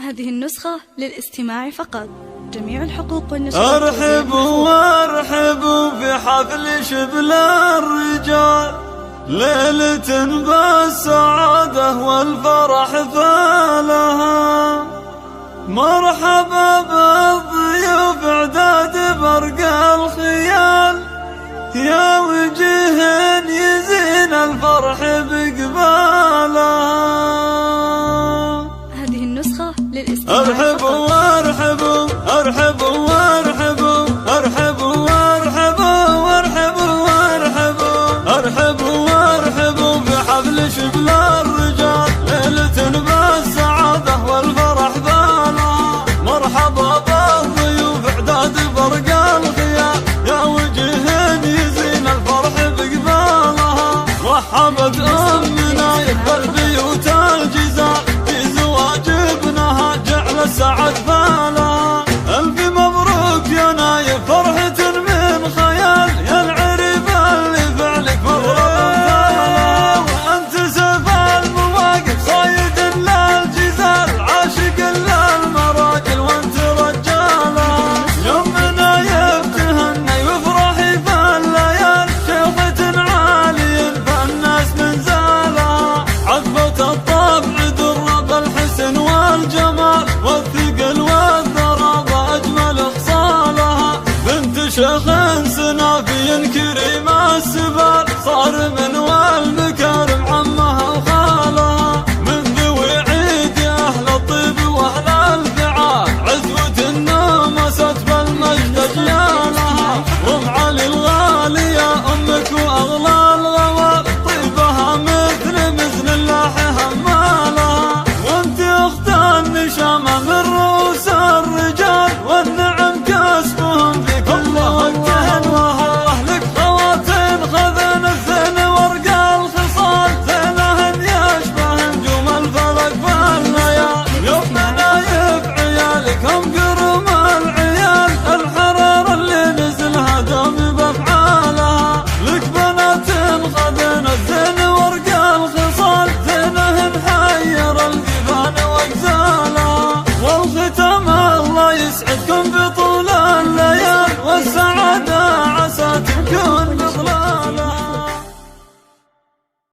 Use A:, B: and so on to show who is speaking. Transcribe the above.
A: هذه النسخة للاستماع فقط. جميع الحقوق والنشرات.
B: ارحبوا وارحبوا في حفل شبل الرجال، ليلة بالسعادة والفرح فالها. مرحبا بالضيوف اعداد برق الخيال، يا وجه يزين الفرح بقبالها.
A: هذه النسخة للاستماع
B: ارحبوا وارحبوا ارحبوا وارحبوا ارحبوا وارحبوا وارحبوا وارحبوا ارحبوا وارحبوا بحفل شبل الرجال، ليلة بالسعادة والفرح بالها. مرحبا بالضيوف اعداد برق الخيال، يا وجه يزين الفرح بقبالها. رحبت امنا يقبل بيوت الجزال، سعد بالها. ألف مبروك يا نايف فرحة من خيال، يا العريب اللي فعلك مبروك. وأنت سيف المواقف صايد للجزال، عاشق للمراجل وأنت رجالة. يوم نايف تهني وافرحي في الليال، شيخة عالي فالناس من زالها. عذبة الطبع درب الحسن والجمال، والثقل والذرابة أجمل خصالها. بنت شيخ سنافي كريم السبال، صار من والمال